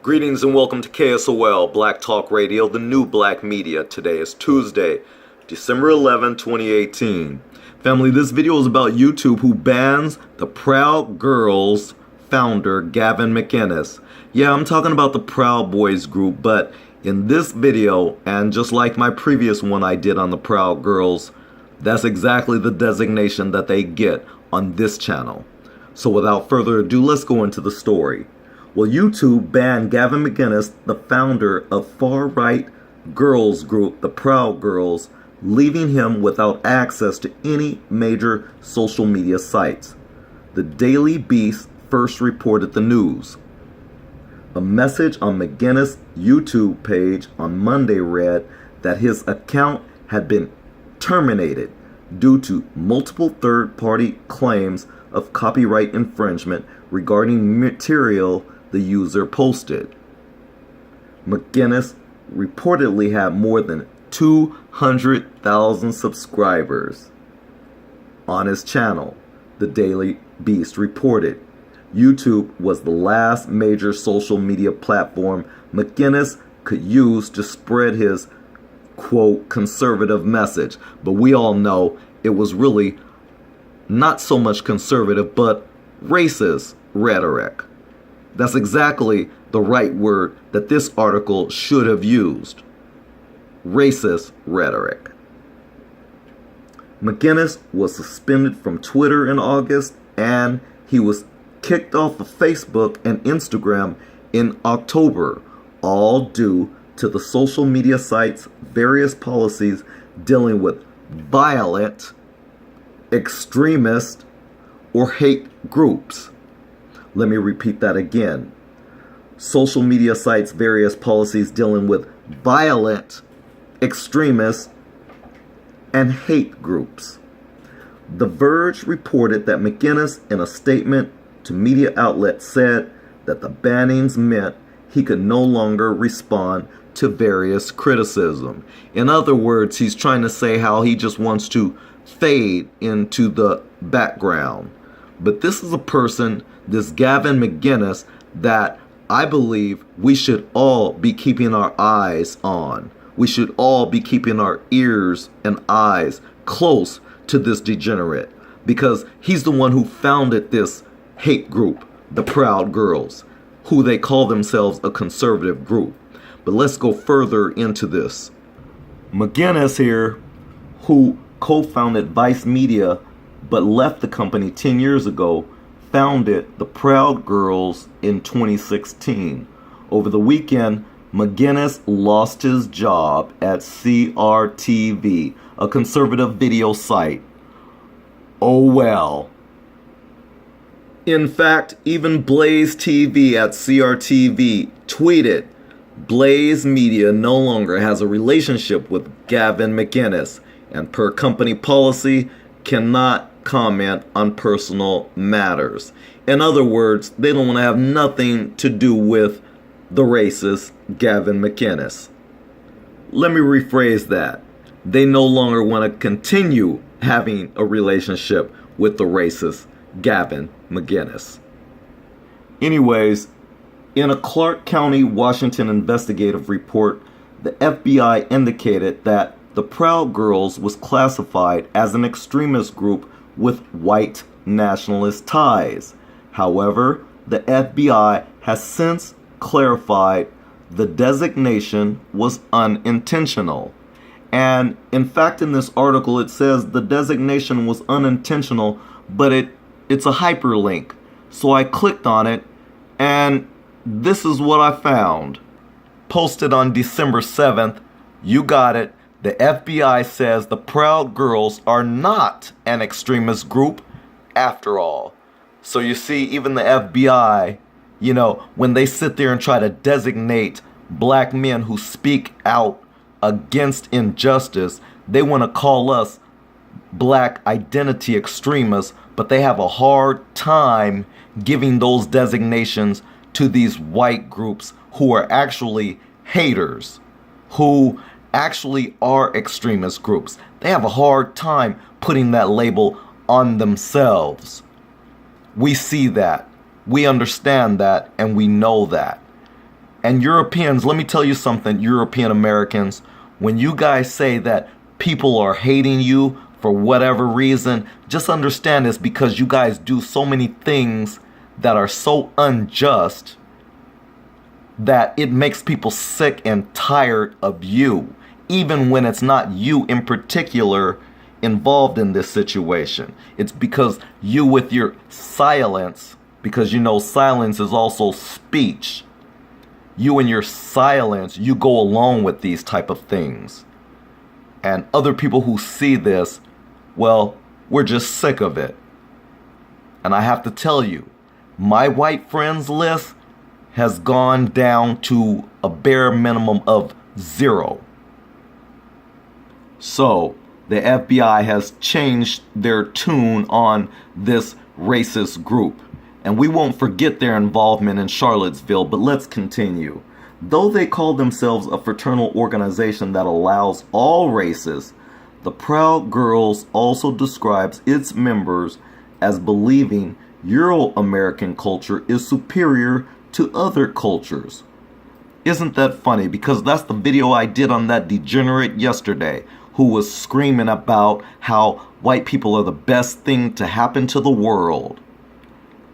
Greetings and welcome to KSOL, Black Talk Radio, the new black media. Today is Tuesday, December 11, 2018. Family, this video is about YouTube, who bans the Proud Girls founder, Gavin McInnes. Yeah, I'm talking about the Proud Boys group, but in this video, and just like my previous one I did on the Proud Girls, that's exactly the designation that they get on this channel. So without further ado, let's go into the story. Well, YouTube banned Gavin McInnes, the founder of far-right girls group, the Proud Girls, leaving him without access to any major social media sites. The Daily Beast first reported the news. A message on McInnes' YouTube page on Monday read that his account had been terminated due to multiple third-party claims of copyright infringement regarding material the user posted. McInnes reportedly had more than 200,000 subscribers on his channel, the Daily Beast reported. YouTube was the last major social media platform McInnes could use to spread his, quote, conservative message. But we all know it was really not so much conservative, but racist rhetoric. That's exactly the right word that this article should have used. Racist rhetoric. McInnes was suspended from Twitter in August, and he was kicked off of Facebook and Instagram in October, all due to the social media site's various policies dealing with violent, extremist, or hate groups. Let me repeat that again. Social media sites' various policies dealing with violent, extremist, and hate groups. The Verge reported that McInnes, in a statement to media outlets, said that the bannings meant he could no longer respond to various criticism. In other words, he's trying to say how he just wants to fade into the background. But this is a person, this Gavin McInnes, that I believe we should all be keeping our eyes on. We should all be keeping our ears and eyes close to this degenerate, because he's the one who founded this hate group, the Proud Girls, who they call themselves a conservative group. But let's go further into this. McInnes here, who co-founded Vice Media but left the company 10 years ago, founded the Proud Girls in 2016. Over the weekend, McInnes lost his job at CRTV, a conservative video site. Oh well. In fact, even Blaze TV at CRTV tweeted, Blaze Media no longer has a relationship with Gavin McInnes, and per company policy, cannot comment on personal matters. In other words, they don't want to have nothing to do with the racist Gavin McInnes. Let me rephrase that. They no longer want to continue having a relationship with the racist Gavin McInnes. Anyways, in a Clark County, Washington investigative report, the FBI indicated that the Proud Girls was classified as an extremist group with white nationalist ties. However, the FBI has since clarified the designation was unintentional. And in fact, in this article, it says the designation was unintentional, but it's a hyperlink. So I clicked on it, and this is what I found. Posted on December 7th, you got it. The FBI says the Proud Girls are not an extremist group after all. So you see, even the FBI, when they sit there and try to designate black men who speak out against injustice, they want to call us black identity extremists, but they have a hard time giving those designations to these white groups who are actually haters, who actually are extremist groups. They have a hard time putting that label on themselves. We see that. We understand that, and we know that. And Europeans, let me tell you something, European Americans, when you guys say that people are hating you for whatever reason, just understand it's because you guys do so many things that are so unjust that it makes people sick and tired of you, even when it's not you in particular involved in this situation. It's because you, with your silence, because you know silence is also speech, you and your silence, you go along with these type of things. And other people who see this, well, we're just sick of it. And I have to tell you, my white friends list has gone down to a bare minimum of 0. So the FBI has changed their tune on this racist group. And we won't forget their involvement in Charlottesville, but let's continue. Though they call themselves a fraternal organization that allows all races, the Proud Girls also describes its members as believing Euro-American culture is superior to other cultures. Isn't that funny? Because that's the video I did on that degenerate yesterday who was screaming about how white people are the best thing to happen to the world.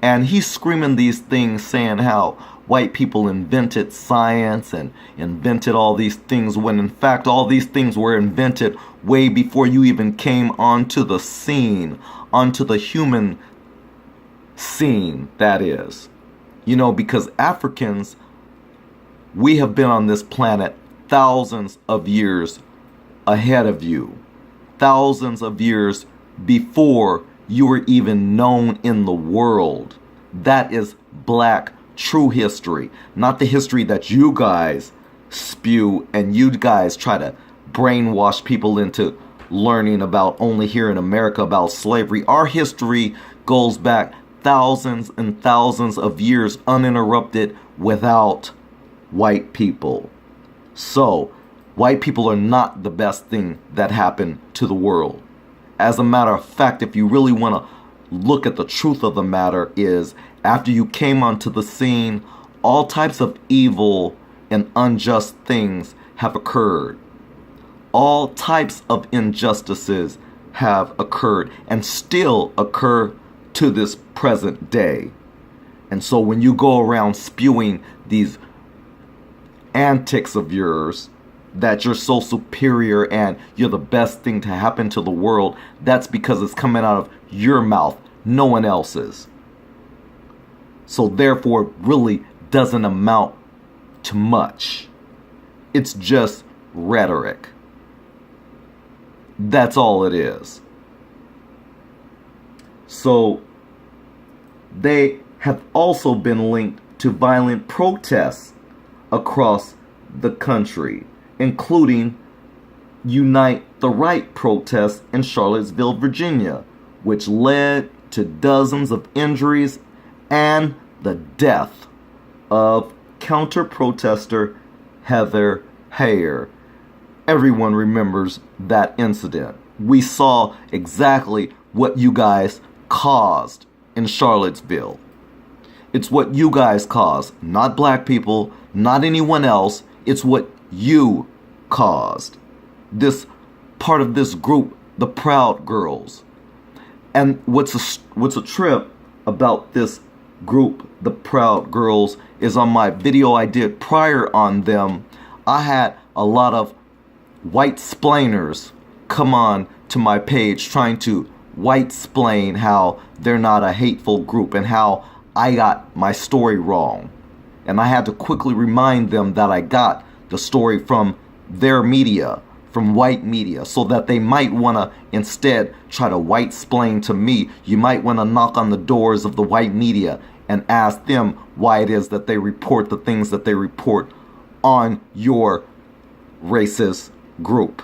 And he's screaming these things saying how white people invented science and invented all these things, when in fact all these things were invented way before you even came onto the scene, onto the human scene, that is. You know, because Africans, we have been on this planet thousands of years ahead of you. Thousands of years before you were even known in the world. That is black true history, not the history that you guys spew and you guys try to brainwash people into learning about only here in America about slavery. Our history goes back thousands and thousands of years uninterrupted without white people. So, white people are not the best thing that happened to the world. As a matter of fact, if you really want to look at the truth of the matter, is after you came onto the scene, all types of evil and unjust things have occurred. All types of injustices have occurred and still occur to this present day. And so when you go around spewing these antics of yours, that you're so superior and you're the best thing to happen to the world, that's because it's coming out of your mouth, no one else's. So therefore it really doesn't amount to much. It's just rhetoric. That's all it is. So they have also been linked to violent protests across the country, including Unite the Right protests in Charlottesville, Virginia, which led to dozens of injuries and the death of counter-protester Heather Heyer. Everyone remembers that incident. We saw exactly what you guys caused in Charlottesville. It's what you guys caused, not black people, not anyone else. It's what you caused. This part of this group, the Proud Girls. And what's a trip about this group, the Proud Girls, is on my video I did prior on them, I had a lot of white splainers come on to my page trying to white splain how they're not a hateful group and how I got my story wrong. And I had to quickly remind them that I got the story from their media, from white media, so that they might want to instead try to white splain to me. You might want to knock on the doors of the white media and ask them why it is that they report the things that they report on your racist group.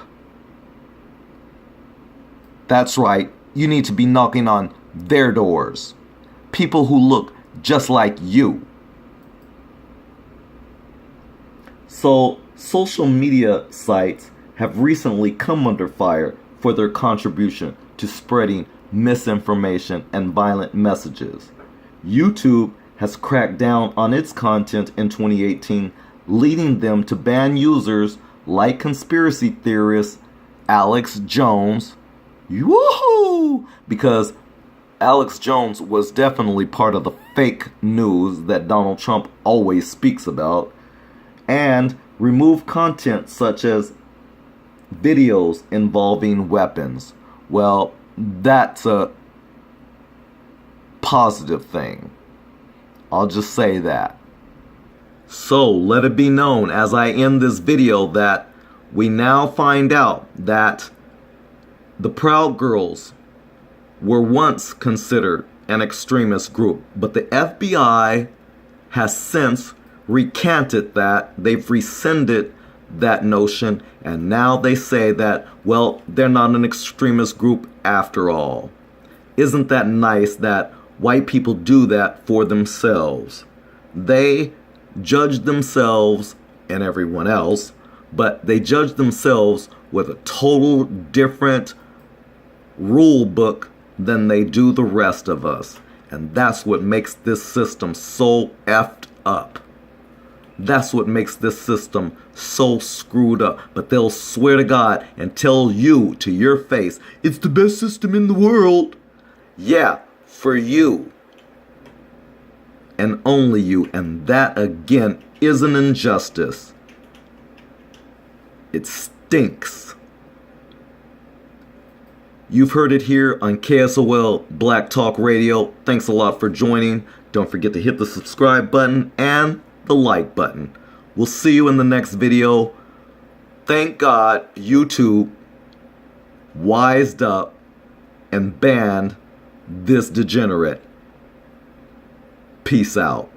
That's right, you need to be knocking on their doors. People who look just like you. So, social media sites have recently come under fire for their contribution to spreading misinformation and violent messages. YouTube has cracked down on its content in 2018, leading them to ban users like conspiracy theorist Alex Jones. Woohoo! Because Alex Jones was definitely part of the fake news that Donald Trump always speaks about, and remove content such as videos involving weapons. Well, that's a positive thing. I'll just say that. So let it be known as I end this video that we now find out that the Proud Girls were once considered an extremist group, but the FBI has since recanted that. They've rescinded that notion, and now they say that, well, they're not an extremist group after all. Isn't that nice that white people do that for themselves? They judge themselves and everyone else, but they judge themselves with a total different rule book than they do the rest of us. And that's what makes this system so effed up. That's what makes this system so screwed up. But they'll swear to God and tell you to your face, it's the best system in the world. Yeah, for you. And only you. And that, again, is an injustice. It stinks. You've heard it here on KSOL Black Talk Radio. Thanks a lot for joining. Don't forget to hit the subscribe button and the like button. We'll see you in the next video. Thank God YouTube wised up and banned this degenerate. Peace out.